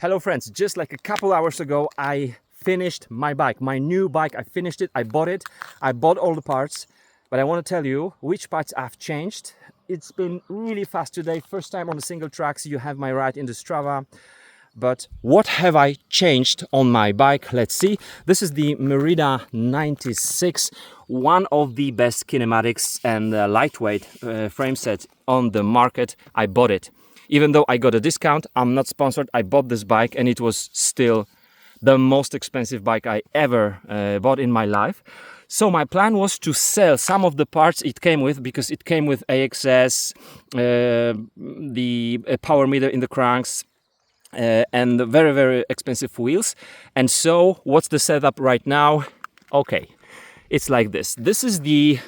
Hello friends, just like a couple hours ago I finished my bike, my new bike. I finished it, I bought all the parts, but I want to tell you which parts I've changed. It's been really fast today, first time on the single tracks. You have my ride in the Strava. But what have I changed on my bike? Let's see. This is the Merida 96, one of the best kinematics and lightweight frame sets on the market. I bought it. Even though I got a discount, I'm not sponsored. I bought this bike and it was still the most expensive bike I ever bought in my life. So my plan was to sell some of the parts it came with, because it came with AXS, the power meter in the cranks, and very, very expensive wheels. And so what's the setup right now? Okay, it's like this. This is the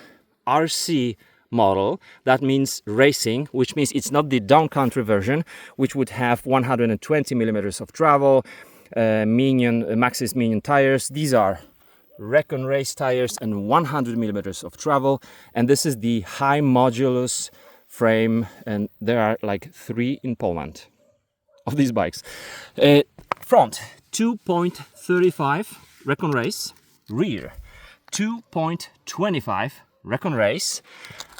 RC model. That means racing, which means it's not the downcountry version, which would have 120 millimeters of travel, Maxxis Minion tires. These are Recon race tires and 100 millimeters of travel. And this is the high modulus frame, and there are like 3 in Poland of these bikes. Front 2.35 Recon race, rear 2.25 Recon race,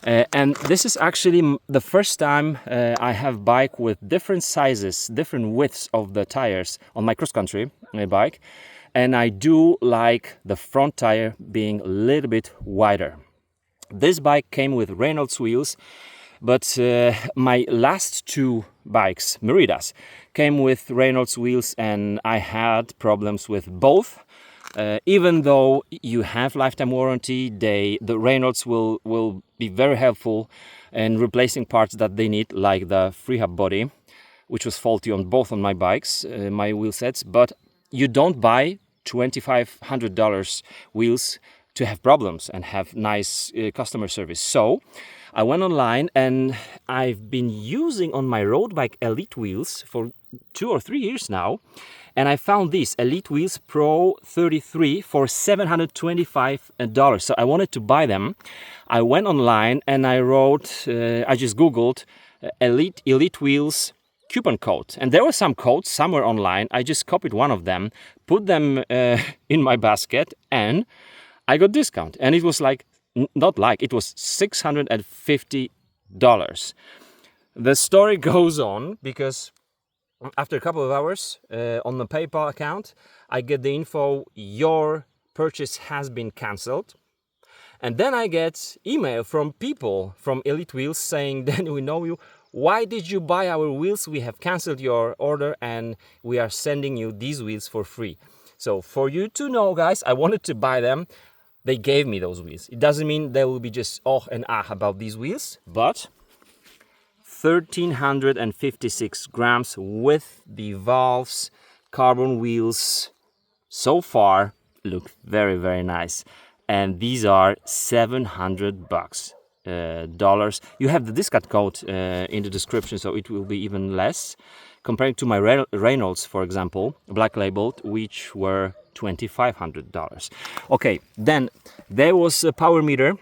and this is actually the first time I have bike with different sizes, different widths of the tires on my cross-country bike, and I do like the front tire being a little bit wider. This bike came with Reynolds wheels, but my last 2 bikes, Meridas, came with Reynolds wheels, and I had problems with both. Even though you have lifetime warranty, the Reynolds will be very helpful in replacing parts that they need, like the free hub body, which was faulty on both on my bikes, my wheel sets. But you don't buy $2,500 wheels to have problems and have nice customer service. So I went online, and I've been using on my road bike Elite wheels for 2 or 3 years now. And I found these Elite Wheels Pro 33 for $725. So I wanted to buy them. I went online and I just Googled Elite Wheels coupon code. And there were some codes somewhere online. I just copied one of them, put them in my basket, and I got discount. And it was like, it was $650. The story goes on because after a couple of hours on the PayPal account, I get the info, your purchase has been cancelled. And then I get email from people from Elite Wheels saying, then we know you. Why did you buy our wheels? We have cancelled your order and we are sending you these wheels for free. So for you to know, guys, I wanted to buy them. They gave me those wheels. It doesn't mean they will be just oh and ah about these wheels, but 1,356 grams with the valves, carbon wheels. So far look very, very nice. And these are $700 dollars. You have the discount code in the description, so it will be even less compared to my Reynolds, for example, black labeled, which were $2,500. Okay, then there was a power meter.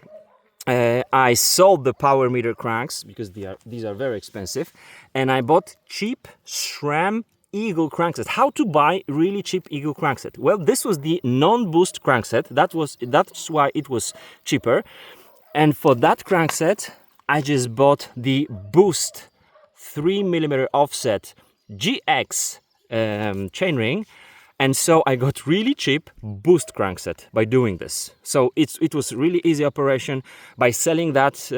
I sold the power meter cranks because these are very expensive, and I bought cheap SRAM Eagle crankset. How to buy really cheap Eagle crankset? Well, this was the non-boost crankset. That's why it was cheaper. And for that crankset, I just bought the Boost 3mm offset GX chainring. And so I got really cheap Boost crankset by doing this. So it was really easy operation. By selling that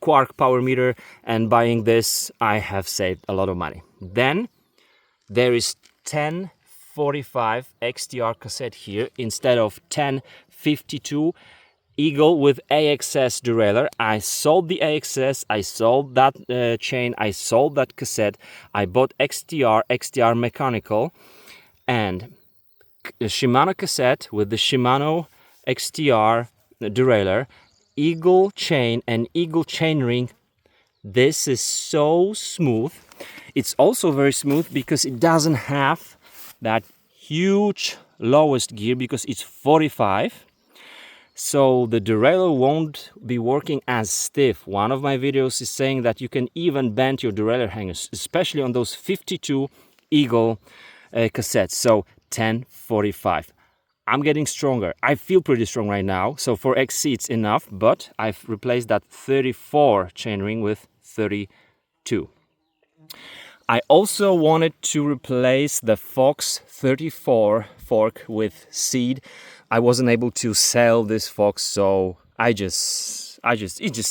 Quark power meter and buying this, I have saved a lot of money. Then there is 1045 XTR cassette here instead of 1052 Eagle with AXS derailleur. I sold the AXS, I sold that chain, I sold that cassette. I bought XTR mechanical, and a Shimano cassette with the Shimano XTR derailleur, Eagle chain and Eagle chainring. This is so smooth. It's also very smooth because it doesn't have that huge lowest gear because it's 45. So the derailleur won't be working as stiff. One of my videos is saying that you can even bend your derailleur hangers, especially on those 52 Eagle cassettes, so 10-45. I'm getting stronger. I feel pretty strong right now, so for XC it's enough, but I've replaced that 34 chainring with 32. I also wanted to replace the Fox 34 fork with seed. I wasn't able to sell this Fox, so it just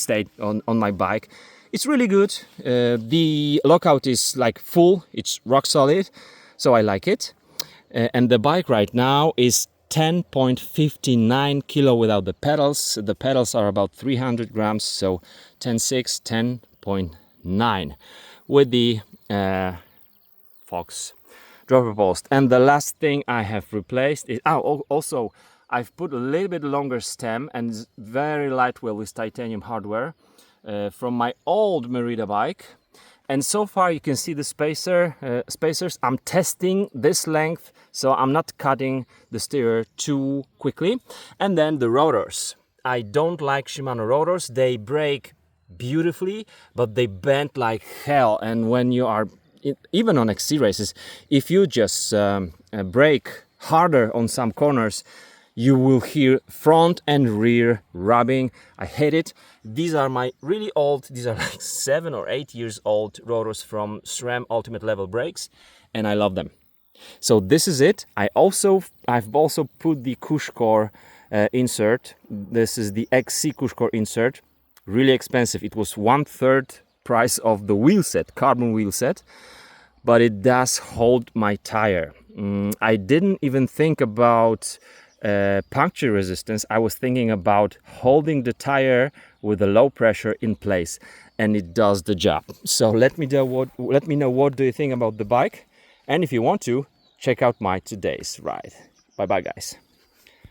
stayed on my bike. It's really good. The lockout is like full, it's rock solid, so I like it. And the bike right now is 10.59 kilo without the pedals. The pedals are about 300 grams, so 10.6, 10.9 with the Fox dropper post. And the last thing I have replaced is also I've put a little bit longer stem and very lightweight with titanium hardware from my old Merida bike. And so far you can see the spacers. I'm testing this length, so I'm not cutting the steer too quickly. And then the rotors. I don't like Shimano rotors. They break beautifully, but they bend like hell. And when you are, even on XC races, if you just brake harder on some corners, you will hear front and rear rubbing. I hate it. These are my really old, these are like 7 or 8 years old rotors from SRAM Ultimate Level Brakes, and I love them. So this is it. I've also put the Cushcore insert. This is the XC Cushcore insert. Really expensive. It was 1/3 price of the wheel set, carbon wheel set, but it does hold my tire. I didn't even think about puncture resistance. I was thinking about holding the tire with a low pressure in place, and it does the job. So let me know what do you think about the bike, and if you want to, check out my today's ride. Bye bye guys.